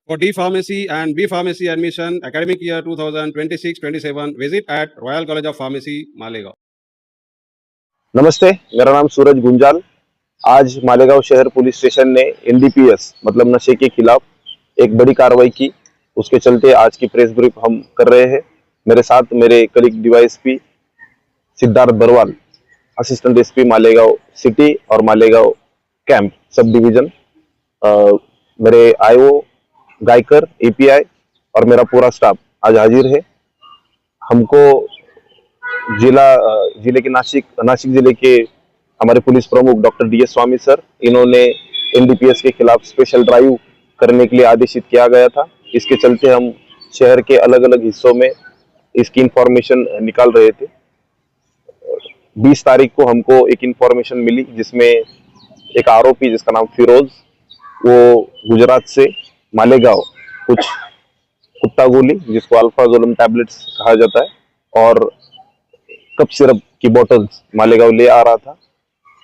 For D Pharmacy and B Pharmacy admission, academic year 2026-27, visit at Royal College of Pharmacy, Malegaon. नमस्ते, मेरा नाम सूरज गुंजाल। आज मालेगांव शहर police station ने एनडीपीएस मतलब नशे के खिलाफ एक बड़ी कार्रवाई की। उसके चलते आज की प्रेस ब्रीफ हम कर रहे हैं। मेरे साथ मेरे colleague DYSP Siddharth Barwal, assistant SP Malegaon city और मालेगांव कैंप सब डिवीजन, मेरे आईओ गायकर एपीआई और मेरा पूरा स्टाफ आज हाजिर है। हमको जिले के नासिक जिले के हमारे पुलिस प्रमुख डॉक्टर डीएस स्वामी सर, इन्होंने एनडीपीएस के खिलाफ स्पेशल ड्राइव करने के लिए आदेशित किया गया था। इसके चलते हम शहर के अलग अलग हिस्सों में इसकी इंफॉर्मेशन निकाल रहे थे। 20 तारीख को हमको एक इंफॉर्मेशन मिली जिसमें एक आरोपी जिसका नाम फिरोज, वो गुजरात से मालेगांव कुछ कुत्ता गोली जिसको अल्फाजोलम टैबलेट्स कहा जाता है और कप सिरप की बोतल्स मालेगांव ले आ रहा था।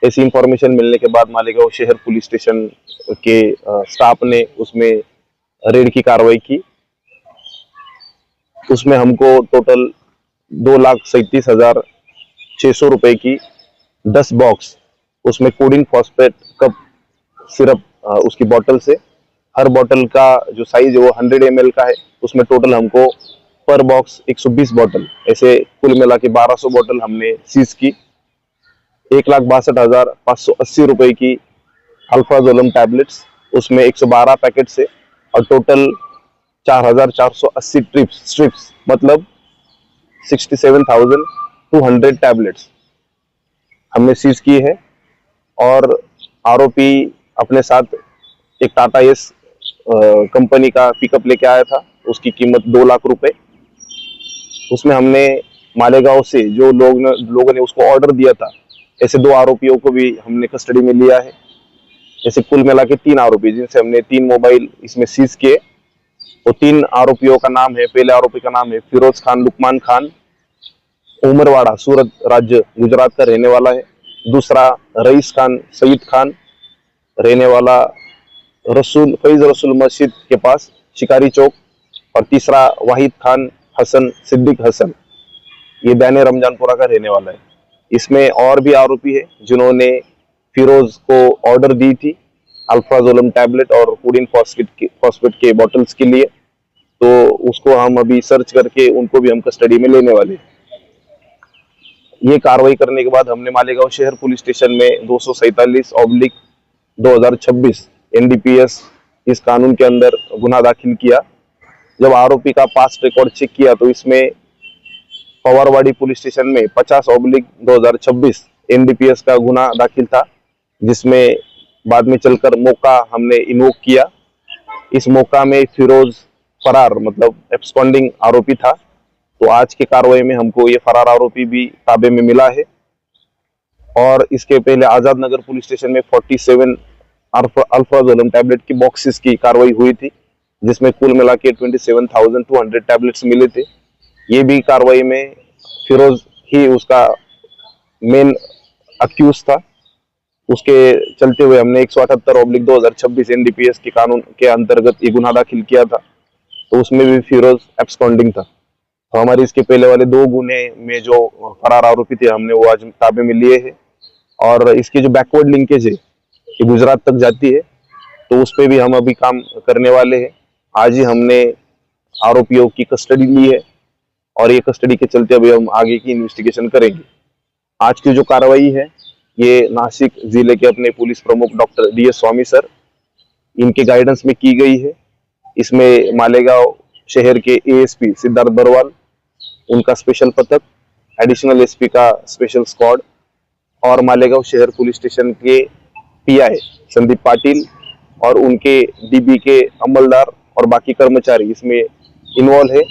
ऐसी इंफॉर्मेशन मिलने के बाद मालेगांव शहर पुलिस स्टेशन के स्टाफ ने उसमें रेड की कार्रवाई की। उसमें हमको टोटल 2,37,600 रुपए की 10 बॉक्स, उसमें कोडिंग फॉस्फेट कप सिरप उसकी बोतल से, हर बोतल का जो साइज है वो 100 ml का है। उसमें टोटल हमको पर बॉक्स 120 बोतल, ऐसे कुल मिला के 1200 बोतल हमने सीज की। 1,62,580 रुपए की अल्फाजोलम टैबलेट्स, उसमें 112 पैकेट से और टोटल 4,480 स्ट्रिप्स मतलब 67,200 टैबलेट्स हमने सीज की है। और आरोपी अपने साथ एक टाटा एस कंपनी का पिकअप लेके आया था, उसकी कीमत 2 लाख रुपए। उसमें हमने मालेगांव से जो लोगों ने उसको ऑर्डर दिया था, ऐसे 2 आरोपियों को भी हमने कस्टडी में लिया है। ऐसे कुल मिला के 3 आरोपी, जिनसे हमने 3 मोबाइल इसमें सीज किए। वो 3 आरोपियों का नाम है, पहले आरोपी का नाम है फिरोज खान लुकमान खान, उमरवाड़ा सूरत राज्य गुजरात का रहने वाला है। दूसरा रईस खान सईद खान, रहने वाला फैज रसूल मस्जिद के पास शिकारी चौक। और तीसरा वाहिद खान हसन सिद्दीक हसन, ये दैने रमजानपुरा का रहने वाला है। इसमें और भी आरोपी है जिन्होंने फिरोज को ऑर्डर दी थी अल्फाजोलम टैबलेट और कोडिन फॉस्फेट के बॉटल्स के लिए, तो उसको हम अभी सर्च करके उनको भी हम कस्टडी में लेने वाले। ये कार्रवाई करने के बाद हमने मालेगांव शहर पुलिस स्टेशन में 247/2026 एनडीपीएस इस कानून के अंदर गुना दाखिल किया। जब आरोपी का पास्ट रिकॉर्ड चेक किया तो इसमें पवारवाड़ी पुलिस स्टेशन में 50/2026 एनडीपीएस का गुना दाखिल था, जिसमें बाद में चलकर मौका हमने इन्वोक किया। इस मौका में फिरोज फरार मतलब एब्सकॉन्डिंग आरोपी था, तो आज की कार्रवाई में हमको ये फरार आरोपी भी ताबे में मिला है। और इसके पहले आजाद नगर पुलिस स्टेशन में 47 अल्फाजोलम टैबलेट की बॉक्सेस की कार्रवाई हुई थी, जिसमें कुल मिला के 27,200 टैबलेट्स मिले थे। ये भी कार्रवाई में फिरोज ही उसका मेन अक्यूज था। उसके चलते हुए हमने 178/2026 एनडीपीएस के कानून के अंतर्गत ये गुना दाखिल किया था, तो उसमें भी फिरोज एब्सकॉन्डिंग था। तो हमारे इसके पहले वाले 2 गुने में जो फरार आरोपी थे हमने वो आज ताबे में लिए हैं। और इसकी जो बैकवर्ड लिंकेज है कि गुजरात तक जाती है, तो उस पर भी हम अभी काम करने वाले हैं। आज ही हमने आरोपियों की कस्टडी ली है और ये कस्टडी के चलते अभी हम आगे की इन्वेस्टिगेशन करेंगे। आज की जो कार्रवाई है ये नासिक जिले के अपने पुलिस प्रमुख डॉक्टर डीएस स्वामी सर, इनके गाइडेंस में की गई है। इसमें मालेगांव शहर के एएसपी सिद्धार्थ बरवाल, उनका स्पेशल पथक, एडिशनल एसपी का स्पेशल स्क्वाड और मालेगांव शहर पुलिस स्टेशन के पीआई संदीप पाटिल और उनके डीबी के अमलदार और बाकी कर्मचारी इसमें इन्वॉल्व है।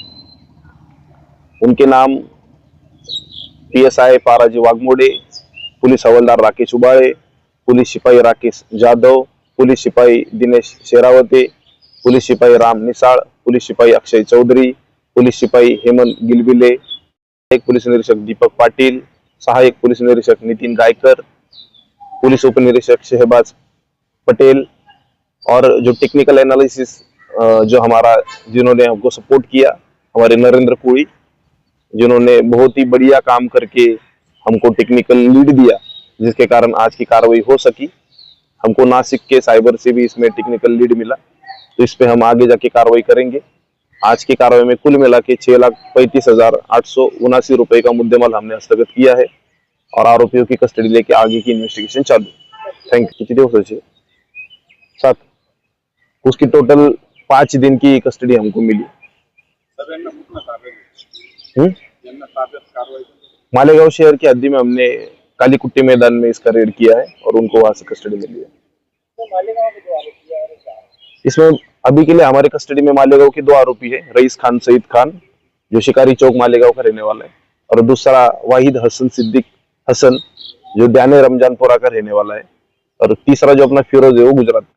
उनके नाम पीएसआई पाराजी वाघमोड़े, पुलिस हवलदार राकेश उबाळे, पुलिस सिपाही राकेश जाधव, पुलिस सिपाही दिनेश शेरावते, पुलिस सिपाही राम निसाळ, पुलिस सिपाही अक्षय चौधरी, पुलिस सिपाही हेमंत गिलबिले, एक पुलिस निरीक्षक दीपक पाटिल, सहायक पुलिस निरीक्षक नितिन गायकर, पुलिस उपनिरीक्षक शहबाज पटेल और जो टेक्निकल एनालिसिस जो हमारा जिन्होंने हमको सपोर्ट किया, हमारे नरेंद्र कोड़ी, जिन्होंने बहुत ही बढ़िया काम करके हमको टेक्निकल लीड दिया, जिसके कारण आज की कार्रवाई हो सकी। हमको नासिक के साइबर से भी इसमें टेक्निकल लीड मिला, तो इस पे हम आगे जाके कार्रवाई करेंगे। आज की कार्रवाई में कुल मिला के 6,35,879 रुपए का मुद्देमाल हमने हस्तगत किया है और आरोपियों की कस्टडी लेके आगे की इन्वेस्टिगेशन चालू। Thank you. किती दिवसाची? 7। उसकी टोटल 5 दिन की कस्टडी हमको मिली। मालेगांव शहर की हद्दी में हमने कालीकुट्टी मैदान में इसका रेड किया है और उनको वहां से कस्टडी मिली है। इसमें अभी के लिए हमारे कस्टडी में मालेगांव के 2 आरोपी है, रईस खान सईद खान जो शिकारी चौक मालेगांव का रहने वाला है, और दूसरा वाहिद हसन सिद्दीक हसन जो ध्यान रमजानपुरा का रहने वाला है, और तीसरा जो अपना फिरोज है वो गुजरात का।